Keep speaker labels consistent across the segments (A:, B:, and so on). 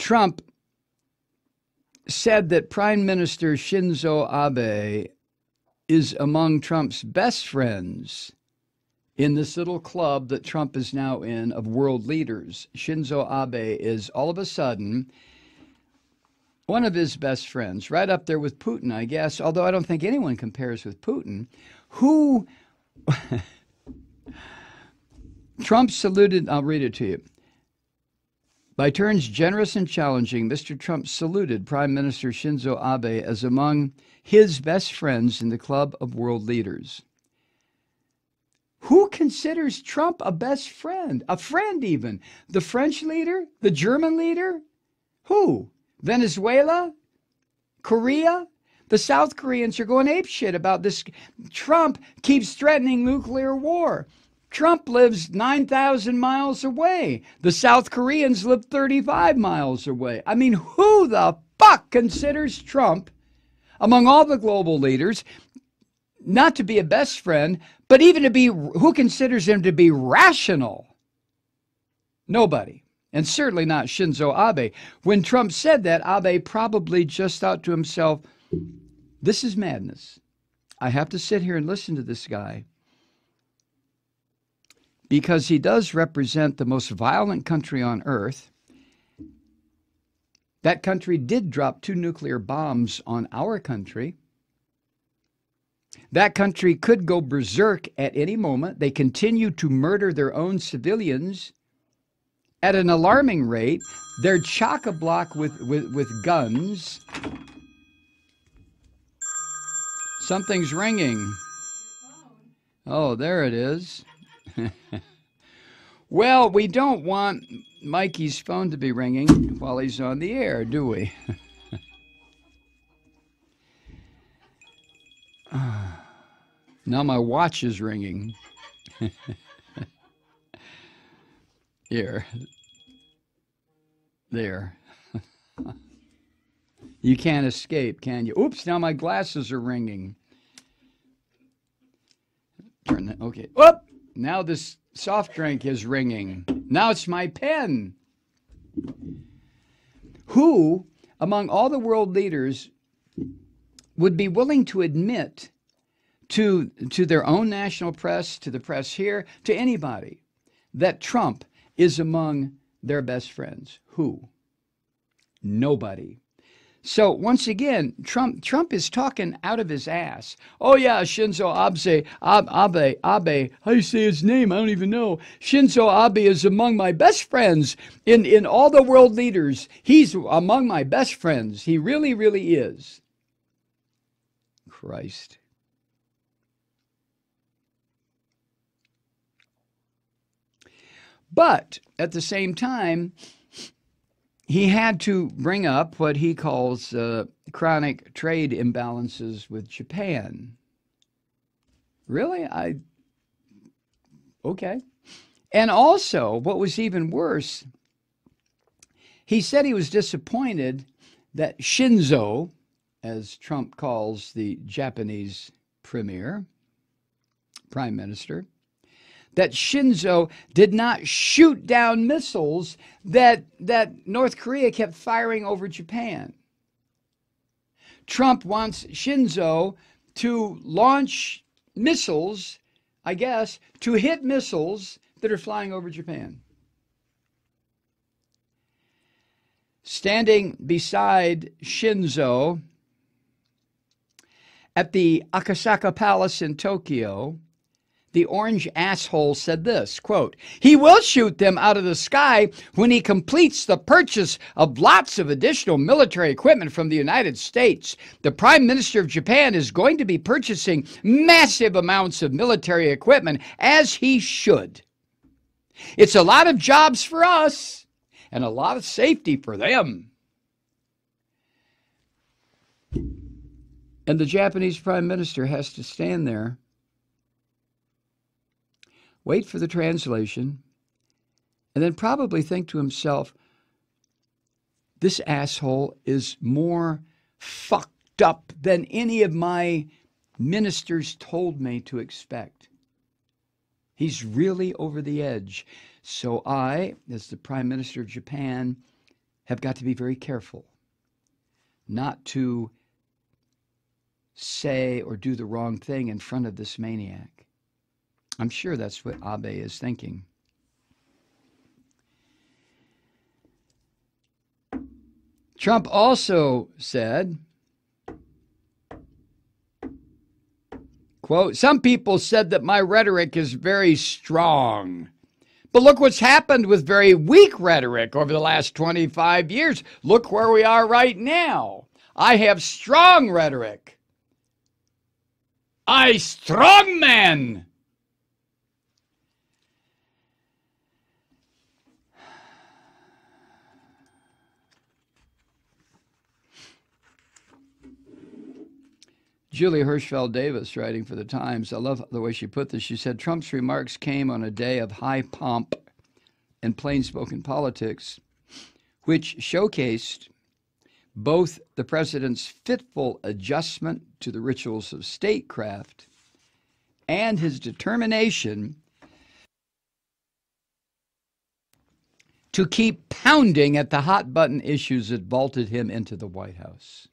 A: Trump said that Prime Minister Shinzo Abe is among Trump's best friends in this little club that Trump is now in of world leaders. Shinzo Abe is all of a sudden one of his best friends, right up there with Putin, I guess, although I don't think anyone compares with Putin, who Trump saluted. I'll read it to you. By turns generous and challenging, Mr. Trump saluted Prime Minister Shinzo Abe as among his best friends in the club of world leaders. Who considers Trump a best friend? A friend even? The French leader? The German leader? Who? Venezuela? Korea? The South Koreans are going apeshit about this. Trump keeps threatening nuclear war. Trump lives 9,000 miles away. The South Koreans live 35 miles away. I mean, who the fuck considers Trump, among all the global leaders, not to be a best friend, but even to be, who considers him to be rational? Nobody. And certainly not Shinzo Abe. When Trump said that, Abe probably just thought to himself, this is madness. I have to sit here and listen to this guy, because he does represent the most violent country on earth. That country did drop 2 nuclear bombs on our country. That country could go berserk at any moment. They continue to murder their own civilians at an alarming rate. They're chock-a-block with guns. Something's ringing. Oh, there it is. Well, we don't want Mikey's phone to be ringing while he's on the air, do we? Now my watch is ringing. Here. There. You can't escape, can you? Oops, now my glasses are ringing. Turn that. Okay. Whoop! Now this soft drink is ringing. Now it's my pen. Who, among all the world leaders, would be willing to admit to their own national press, to the press here, to anybody, that Trump is among their best friends? Who? Nobody. So once again, Trump is talking out of his ass. Oh yeah, Shinzo Abe, how do you say his name? I don't even know. Shinzo Abe is among my best friends in all the world leaders. He's among my best friends. He really, really is. Christ. But at the same time, he had to bring up what he calls chronic trade imbalances with Japan. Really? Okay. And also, what was even worse, he said he was disappointed that Shinzo, as Trump calls the Japanese prime minister, that Shinzo did not shoot down missiles that North Korea kept firing over Japan. Trump wants Shinzo to launch missiles, I guess, to hit missiles that are flying over Japan. Standing beside Shinzo at the Akasaka Palace in Tokyo, the orange asshole said this, quote, "He will shoot them out of the sky when he completes the purchase of lots of additional military equipment from the United States. The Prime Minister of Japan is going to be purchasing massive amounts of military equipment, as he should. It's a lot of jobs for us and a lot of safety for them." And the Japanese Prime Minister has to stand there, wait for the translation, and then probably think to himself, this asshole is more fucked up than any of my ministers told me to expect. He's really over the edge. So I, as the Prime Minister of Japan, have got to be very careful not to say or do the wrong thing in front of this maniac. I'm sure that's what Abe is thinking. Trump also said, quote, "Some people said that my rhetoric is very strong. But look what's happened with very weak rhetoric over the last 25 years. Look where we are right now. I have strong rhetoric. I strong man." Julie Hirschfeld Davis, writing for the Times, I love the way she put this. She said, Trump's remarks came on a day of high pomp and plain-spoken politics, which showcased both the president's fitful adjustment to the rituals of statecraft and his determination to keep pounding at the hot-button issues that vaulted him into the White House.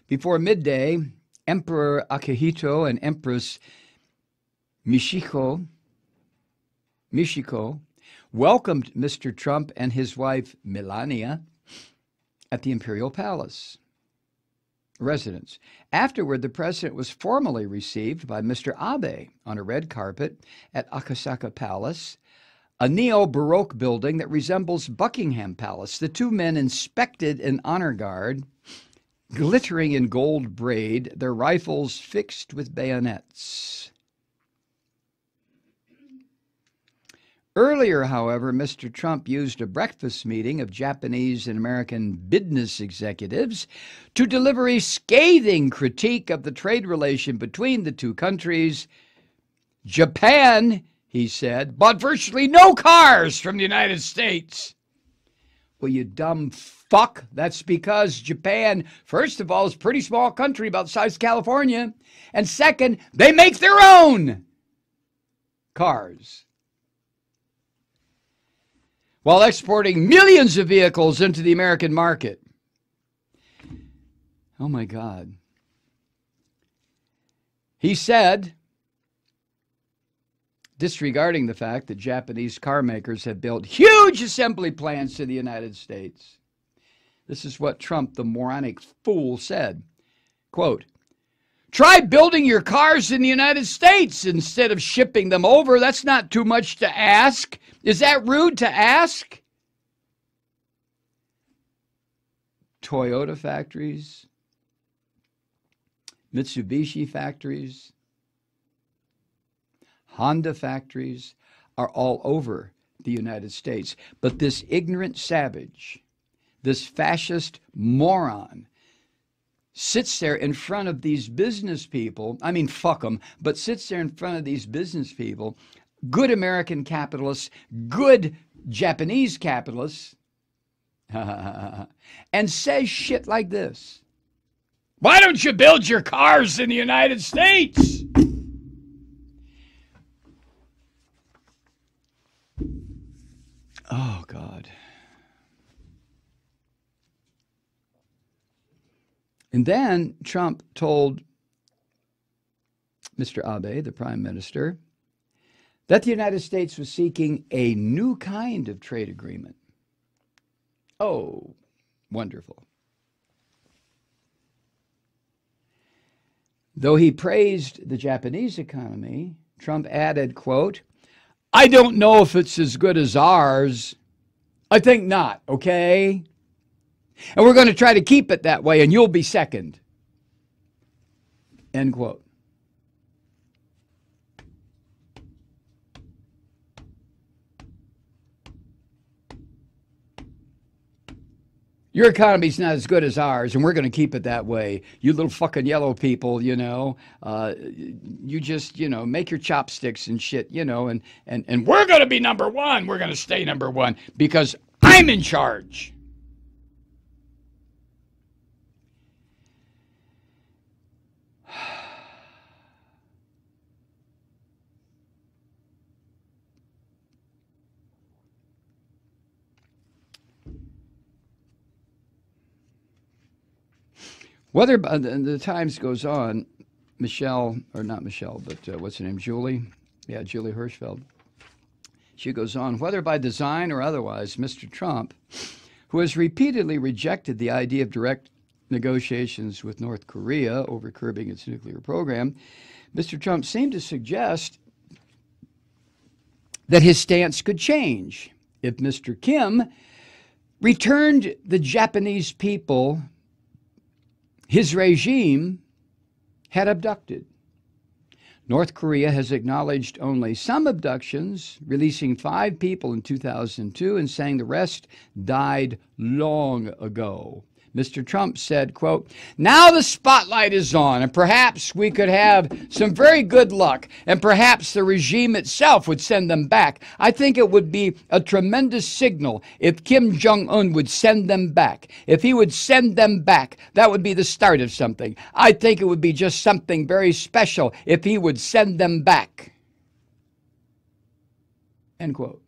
A: Before midday, Emperor Akihito and Empress Michiko welcomed Mr. Trump and his wife Melania at the Imperial Palace residence. Afterward, the president was formally received by Mr. Abe on a red carpet at Akasaka Palace, a neo-Baroque building that resembles Buckingham Palace. The two men inspected an honor guard, glittering in gold braid, their rifles fixed with bayonets. Earlier, however, Mr. Trump used a breakfast meeting of Japanese and American business executives to deliver a scathing critique of the trade relation between the two countries. Japan, he said, bought virtually no cars from the United States. Well, you dumb fuck, that's because Japan, first of all, is a pretty small country about the size of California, and second, they make their own cars, while exporting millions of vehicles into the American market. Oh my God. He said, disregarding the fact that Japanese car makers have built huge assembly plants in the United States. This is what Trump, the moronic fool, said. Quote, "Try building your cars in the United States instead of shipping them over. That's not too much to ask. Is that rude to ask?" Toyota factories, Mitsubishi factories, Honda factories are all over the United States. But this ignorant savage, this fascist moron, sits there in front of these business people. I mean, fuck them, but sits there in front of these business people, good American capitalists, good Japanese capitalists, and says shit like this. Why don't you build your cars in the United States? Oh, God. And then Trump told Mr. Abe, the Prime Minister, that the United States was seeking a new kind of trade agreement. Oh, wonderful. Though he praised the Japanese economy, Trump added, quote, "I don't know if it's as good as ours. I think not, okay? And we're going to try to keep it that way, and you'll be second." End quote. Your economy's not as good as ours, and we're going to keep it that way. You little fucking yellow people, you know, you just, you know, make your chopsticks and shit, you know, and we're going to be number one. We're going to stay number one because I'm in charge. Whether the Times goes on, Michelle, or not Michelle, but what's her name, Julie? Yeah, Julie Hirschfeld. She goes on, whether by design or otherwise, Mr. Trump, who has repeatedly rejected the idea of direct negotiations with North Korea over curbing its nuclear program, Mr. Trump seemed to suggest that his stance could change if Mr. Kim returned the Japanese people his regime had abducted. North Korea has acknowledged only some abductions, releasing 5 people in 2002 and saying the rest died long ago. Mr. Trump said, quote, now the spotlight is on, and perhaps we could have some very good luck, and perhaps the regime itself would send them back. I think it would be a tremendous signal if Kim Jong-un would send them back. If he would send them back, that would be the start of something. I think it would be just something very special if he would send them back. End quote.